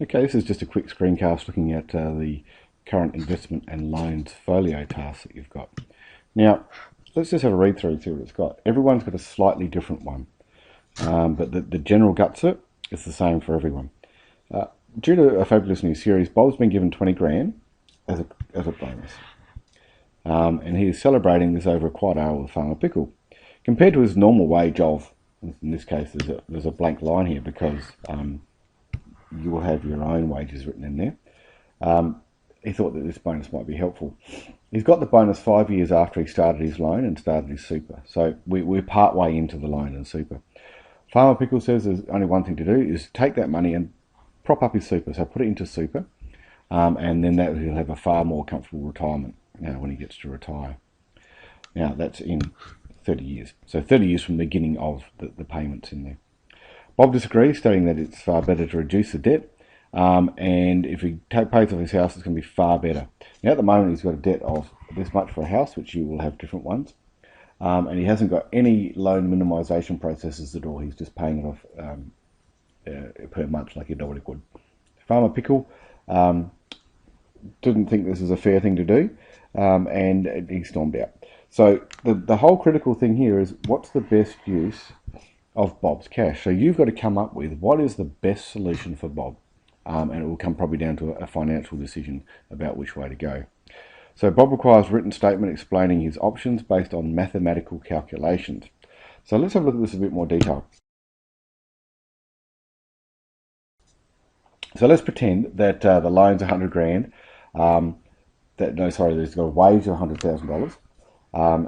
Okay, this is just a quick screencast looking at the current investment and loans folio task that you've got. Now, let's just have a read through and see what it's got. Everyone's got a slightly different one, but the general guts of it is the same for everyone. Due to a fabulous new series, Bob's been given 20 grand as a bonus. And he is celebrating this over a quad ale with Farmer Pickle. Compared to his normal wage of, in this case there's a blank line here because you will have your own wages written in there. He thought that this bonus might be helpful. He's got the bonus 5 years after he started his loan and started his super. So we're part way into the loan and super. Farmer Pickle says there's only one thing to do, is take that money and prop up his super. So put it into super, and then he'll have a far more comfortable retirement when he gets to retire. Now that's in 30 years. So 30 years from the beginning of the payments in there. Bob disagrees, stating that it's far better to reduce the debt, and if he pays off his house, it's going to be far better. Now, at the moment, he's got a debt of this much for a house, which you will have different ones, and he hasn't got any loan minimisation processes at all. He's just paying it off per month like he normally would. Farmer Pickle didn't think this is a fair thing to do, and he stormed out. So the whole critical thing here is, what's the best use of Bob's cash? So you've got to come up with what is the best solution for Bob, and it will come probably down to a financial decision about which way to go. So Bob requires a written statement explaining his options based on mathematical calculations. So let's have a look at this in a bit more detail. So let's pretend that the loan's 100 grand. There's got a wage of $100,000,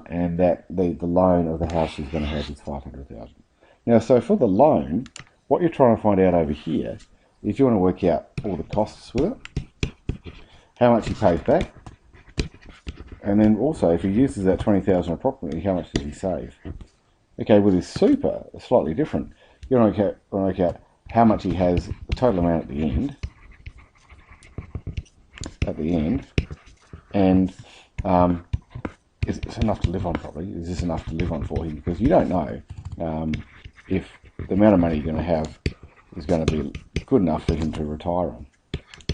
and that the loan of the house is going to have is $500,000. Now, so for the loan, what you're trying to find out over here is you want to work out all the costs with it, how much he pays back, and then also if he uses that $20,000 approximately, how much does he save? Okay, with his super, it's slightly different. You want to work out how much he has, the total amount at the end, and is it enough to live on probably? Is this enough to live on for him? Because you don't know if the amount of money you're going to have is going to be good enough for him to retire on.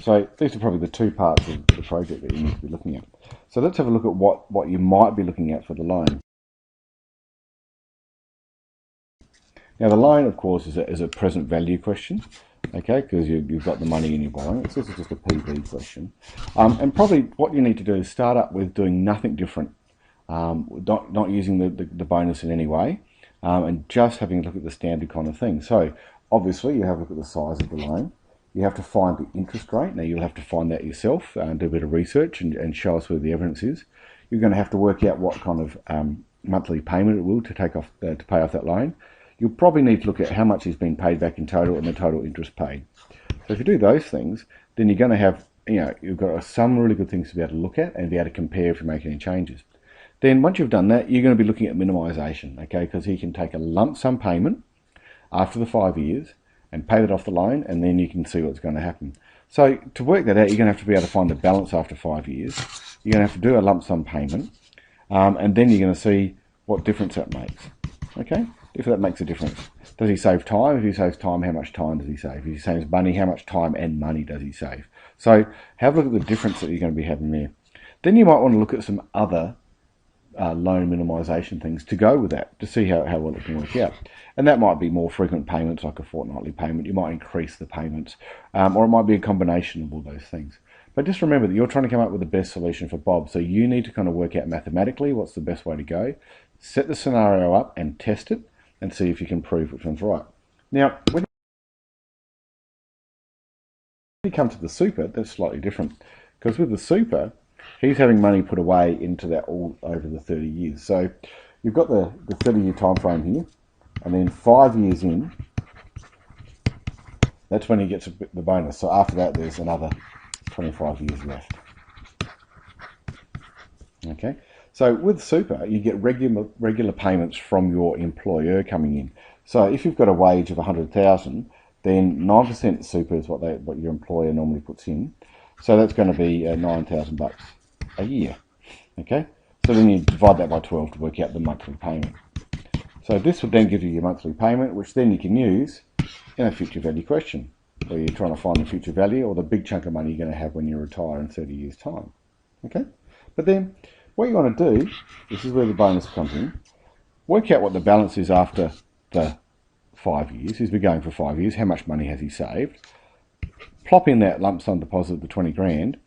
So these are probably the two parts of the project that you need to be looking at. So let's have a look at what you might be looking at for the loan. Now the loan, of course, is a present value question, okay, because you've got the money and you're borrowing it. So this is just a PV question. And probably what you need to do is start up with doing nothing different, not using the bonus in any way, and just having a look at the standard kind of thing. So obviously you have a look at the size of the loan. You have to find the interest rate. Now you'll have to find that yourself and do a bit of research and show us where the evidence is. You're going to have to work out what kind of monthly payment it will to pay off that loan. You'll probably need to look at how much has been paid back in total and the total interest paid. So if you do those things, then you're going to have, you've got some really good things to be able to look at and be able to compare if you make any changes. Then once you've done that, you're going to be looking at minimisation, okay, because he can take a lump sum payment after the 5 years and pay that off the loan, and then you can see what's going to happen. So to work that out, you're going to have to be able to find the balance after 5 years. You're going to have to do a lump sum payment, and then you're going to see what difference that makes, okay? If that makes a difference. Does he save time? If he saves time, how much time does he save? If he saves money, how much time and money does he save? So have a look at the difference that you're going to be having there. Then you might want to look at some other loan minimisation things to go with that, to see how well it can work out. And that might be more frequent payments, like a fortnightly payment. You might increase the payments, or it might be a combination of all those things. But just remember that you're trying to come up with the best solution for Bob, so you need to kind of work out mathematically what's the best way to go, set the scenario up and test it, and see if you can prove which one's right. Now, when you come to the super, that's slightly different, because with the super, he's having money put away into that all over the 30 years. So you've got the 30-year time frame here, and then 5 years in, that's when he gets the bonus. So after that, there's another 25 years left. Okay, so with super, you get regular payments from your employer coming in. So if you've got a wage of 100,000, then 9% super is what your employer normally puts in. So that's going to be $9,000 a year. Okay, so then you divide that by 12 to work out the monthly payment. So this would then give you your monthly payment, which then you can use in a future value question. where you're trying to find the future value, or the big chunk of money you're going to have when you retire in 30 years' time. Okay? But then what you want to do, this is where the bonus comes in, work out what the balance is after the 5 years. He's been going for 5 years. How much money has he saved? Plop in that lump sum deposit, the 20 grand,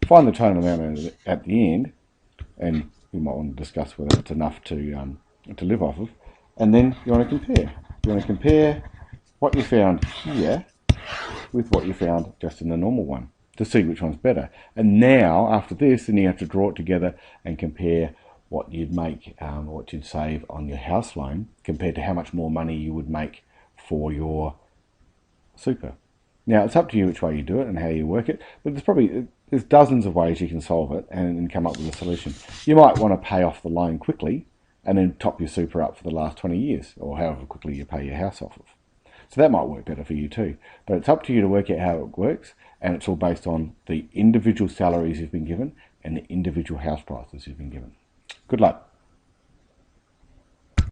find the total amount at the end, and you might want to discuss whether it's enough to live off of, and then you want to compare. You want to compare what you found here with what you found just in the normal one to see which one's better. And now, after this, then you have to draw it together and compare what you'd make, or what you'd save on your house loan compared to how much more money you would make for your super. Now, it's up to you which way you do it and how you work it, but there's dozens of ways you can solve it and come up with a solution. You might want to pay off the loan quickly and then top your super up for the last 20 years, or however quickly you pay your house off of. So that might work better for you too. But it's up to you to work out how it works, and it's all based on the individual salaries you've been given and the individual house prices you've been given. Good luck.